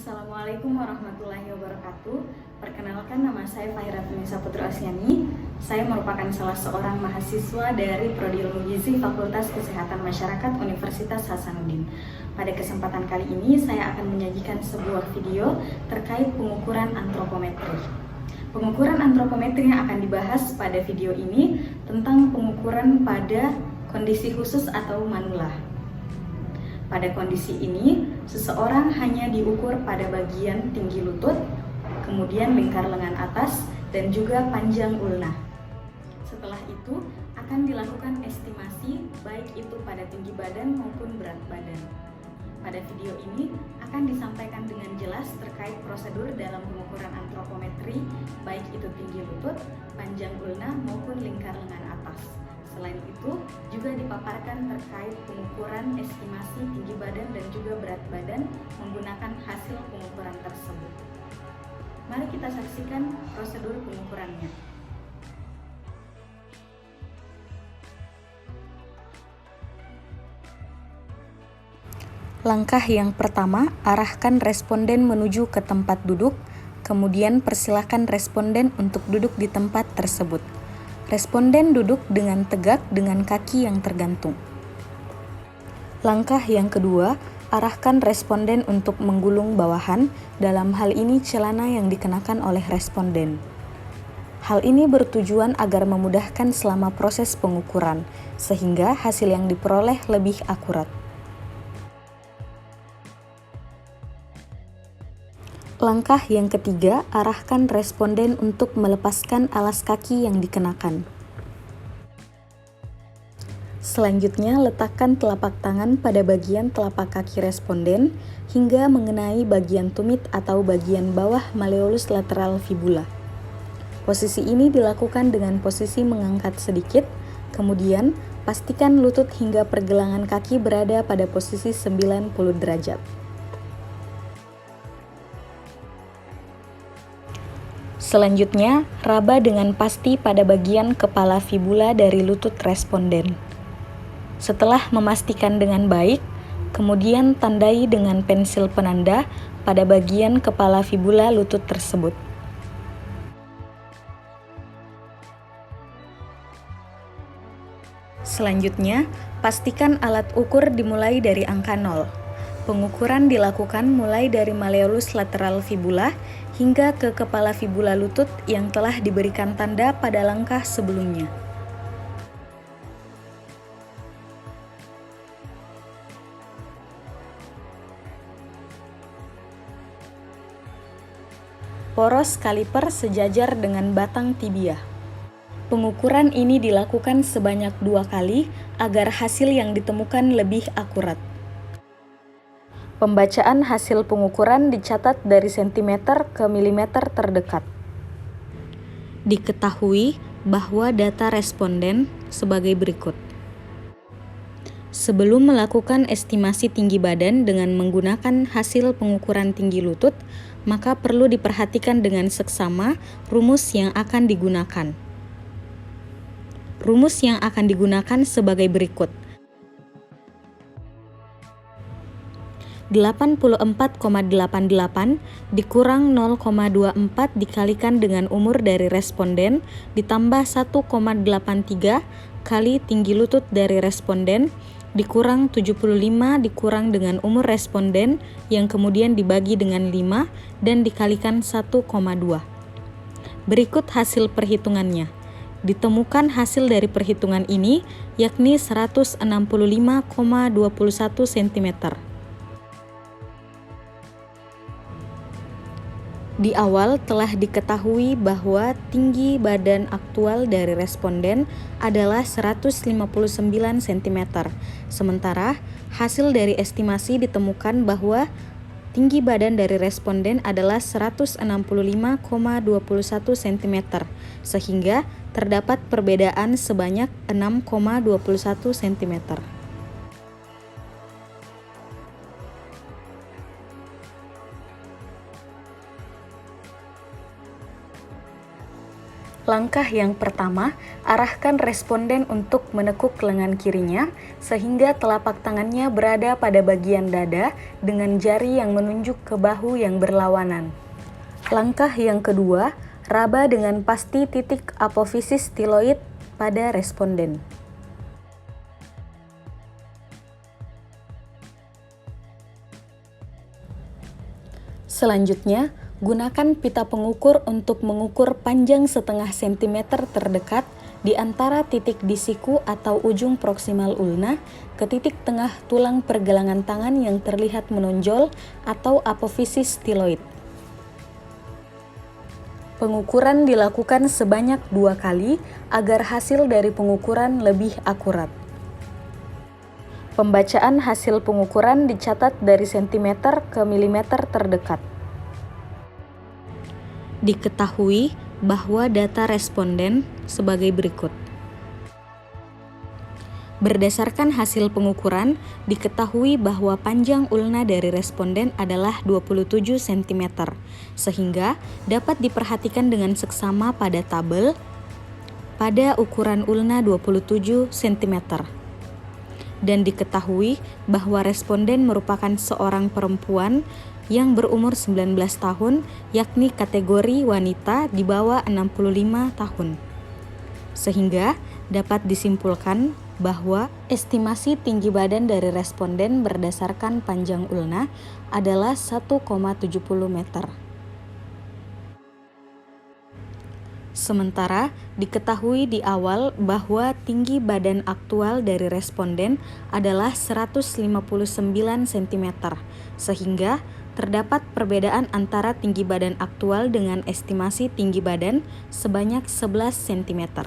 Assalamualaikum warahmatullahi wabarakatuh. Perkenalkan, nama saya Fahira Tunisa Putri Asyani. Saya merupakan salah seorang mahasiswa dari Prodi Ilmu Gizi Fakultas Kesehatan Masyarakat Universitas Hasanuddin. Pada kesempatan kali ini saya akan menyajikan sebuah video terkait pengukuran antropometri. Pengukuran antropometri yang akan dibahas pada video ini tentang pengukuran pada kondisi khusus atau manula. Pada kondisi ini, seseorang hanya diukur pada bagian tinggi lutut, kemudian lingkar lengan atas, dan juga panjang ulna. Setelah itu, akan dilakukan estimasi baik itu pada tinggi badan maupun berat badan. Pada video ini akan disampaikan dengan jelas terkait prosedur dalam pengukuran antropometri, baik itu tinggi lutut, panjang ulna, maupun lingkar lengan atas. Selain itu, juga dipaparkan terkait pengukuran estimasi tinggi badan dan juga berat badan menggunakan hasil pengukuran tersebut. Mari kita saksikan prosedur pengukurannya. Langkah yang pertama, arahkan responden menuju ke tempat duduk, kemudian persilakan responden untuk duduk di tempat tersebut. Responden duduk dengan tegak dengan kaki yang tergantung. Langkah yang kedua, arahkan responden untuk menggulung bawahan, dalam hal ini celana yang dikenakan oleh responden. Hal ini bertujuan agar memudahkan selama proses pengukuran, sehingga hasil yang diperoleh lebih akurat. Langkah yang ketiga, arahkan responden untuk melepaskan alas kaki yang dikenakan. Selanjutnya, letakkan telapak tangan pada bagian telapak kaki responden hingga mengenai bagian tumit atau bagian bawah malleolus lateral fibula. Posisi ini dilakukan dengan posisi mengangkat sedikit, kemudian pastikan lutut hingga pergelangan kaki berada pada posisi 90 derajat. Selanjutnya, raba dengan pasti pada bagian kepala fibula dari lutut responden. Setelah memastikan dengan baik, kemudian tandai dengan pensil penanda pada bagian kepala fibula lutut tersebut. Selanjutnya, pastikan alat ukur dimulai dari angka 0. Pengukuran dilakukan mulai dari malleolus lateral fibula hingga ke kepala fibula lutut yang telah diberikan tanda pada langkah sebelumnya. Poros kaliper sejajar dengan batang tibia. Pengukuran ini dilakukan sebanyak 2 kali agar hasil yang ditemukan lebih akurat. Pembacaan hasil pengukuran dicatat dari sentimeter ke milimeter terdekat. Diketahui bahwa data responden sebagai berikut. Sebelum melakukan estimasi tinggi badan dengan menggunakan hasil pengukuran tinggi lutut, maka perlu diperhatikan dengan seksama rumus yang akan digunakan. Rumus yang akan digunakan sebagai berikut. 84,88 dikurang 0,24 dikalikan dengan umur dari responden ditambah 1,83 kali tinggi lutut dari responden dikurang 75 dikurang dengan umur responden yang kemudian dibagi dengan 5 dan dikalikan 1,2. Berikut hasil perhitungannya. Ditemukan hasil dari perhitungan ini yakni 165,21 cm. Di awal telah diketahui bahwa tinggi badan aktual dari responden adalah 159 cm, sementara hasil dari estimasi ditemukan bahwa tinggi badan dari responden adalah 165,21 cm, sehingga terdapat perbedaan sebanyak 6,21 cm. Langkah yang pertama, arahkan responden untuk menekuk lengan kirinya sehingga telapak tangannya berada pada bagian dada dengan jari yang menunjuk ke bahu yang berlawanan. Langkah yang kedua, raba dengan pasti titik apofisis stiloid pada responden. Selanjutnya, gunakan pita pengukur untuk mengukur panjang setengah sentimeter terdekat di antara titik di siku atau ujung proksimal ulna ke titik tengah tulang pergelangan tangan yang terlihat menonjol atau apofisis stiloid. Pengukuran dilakukan sebanyak 2 kali agar hasil dari pengukuran lebih akurat. Pembacaan hasil pengukuran dicatat dari sentimeter ke milimeter terdekat. Diketahui bahwa data responden sebagai berikut. Berdasarkan hasil pengukuran, diketahui bahwa panjang ulna dari responden adalah 27 cm, sehingga dapat diperhatikan dengan seksama pada tabel pada ukuran ulna 27 cm. Dan diketahui bahwa responden merupakan seorang perempuan yang berumur 19 tahun, yakni kategori wanita di bawah 65 tahun. Sehingga dapat disimpulkan bahwa estimasi tinggi badan dari responden berdasarkan panjang ulna adalah 1,70 meter. Sementara diketahui di awal bahwa tinggi badan aktual dari responden adalah 159 cm, sehingga terdapat perbedaan antara tinggi badan aktual dengan estimasi tinggi badan sebanyak 11 cm.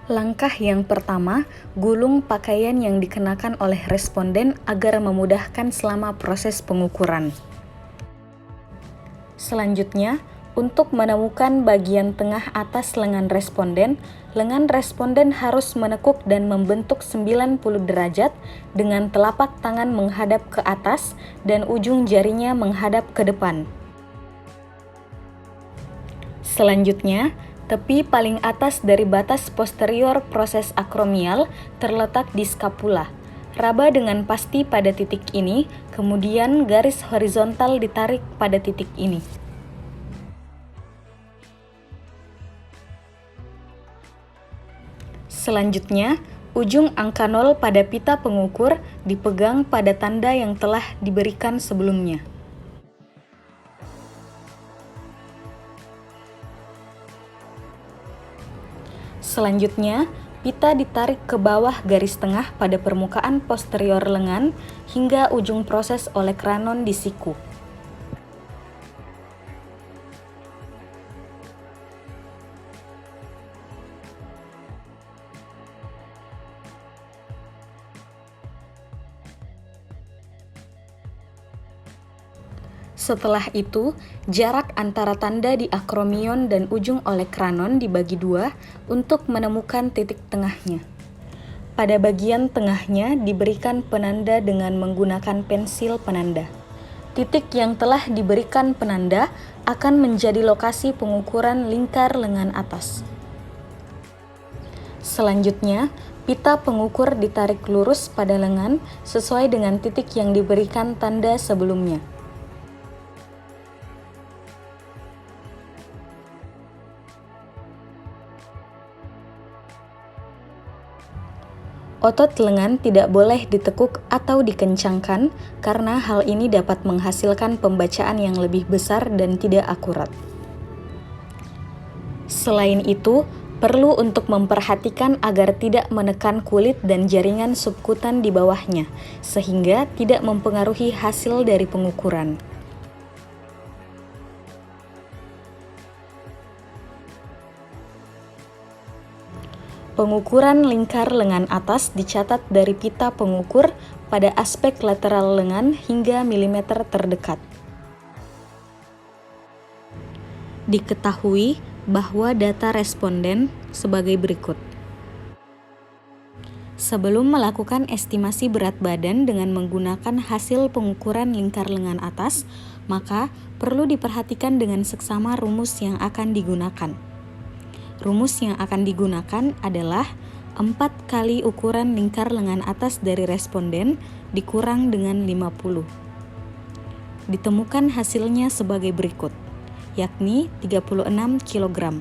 Langkah yang pertama, gulung pakaian yang dikenakan oleh responden agar memudahkan selama proses pengukuran. Selanjutnya, untuk menemukan bagian tengah atas lengan responden harus menekuk dan membentuk 90 derajat dengan telapak tangan menghadap ke atas dan ujung jarinya menghadap ke depan. Selanjutnya, tepi paling atas dari batas posterior proses akromial terletak di skapula. Raba dengan pasti pada titik ini, kemudian garis horizontal ditarik pada titik ini. Selanjutnya, ujung angka 0 pada pita pengukur dipegang pada tanda yang telah diberikan sebelumnya. Selanjutnya, pita ditarik ke bawah garis tengah pada permukaan posterior lengan hingga ujung proses oleh kranon di siku. Setelah itu, jarak antara tanda di akromion dan ujung oleh kranon dibagi 2 untuk menemukan titik tengahnya. Pada bagian tengahnya diberikan penanda dengan menggunakan pensil penanda. Titik yang telah diberikan penanda akan menjadi lokasi pengukuran lingkar lengan atas. Selanjutnya, pita pengukur ditarik lurus pada lengan sesuai dengan titik yang diberikan tanda sebelumnya. Otot lengan tidak boleh ditekuk atau dikencangkan karena hal ini dapat menghasilkan pembacaan yang lebih besar dan tidak akurat. Selain itu, perlu untuk memperhatikan agar tidak menekan kulit dan jaringan subkutan di bawahnya, sehingga tidak mempengaruhi hasil dari pengukuran. Pengukuran lingkar lengan atas dicatat dari pita pengukur pada aspek lateral lengan hingga milimeter terdekat. Diketahui bahwa data responden sebagai berikut. Sebelum melakukan estimasi berat badan dengan menggunakan hasil pengukuran lingkar lengan atas, maka perlu diperhatikan dengan seksama rumus yang akan digunakan. Rumus yang akan digunakan adalah 4 kali ukuran lingkar lengan atas dari responden dikurang dengan 50. Ditemukan hasilnya sebagai berikut, yakni 36 kg.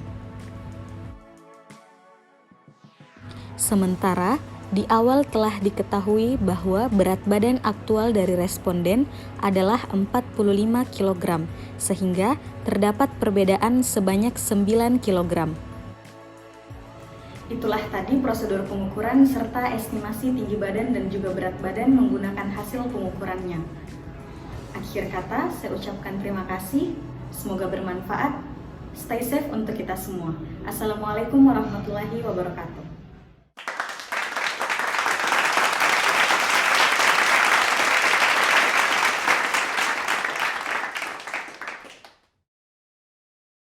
Sementara di awal telah diketahui bahwa berat badan aktual dari responden adalah 45 kg, sehingga terdapat perbedaan sebanyak 9 kg. Itulah tadi prosedur pengukuran serta estimasi tinggi badan dan juga berat badan menggunakan hasil pengukurannya. Akhir kata, saya ucapkan terima kasih. Semoga bermanfaat. Stay safe untuk kita semua. Assalamualaikum warahmatullahi wabarakatuh.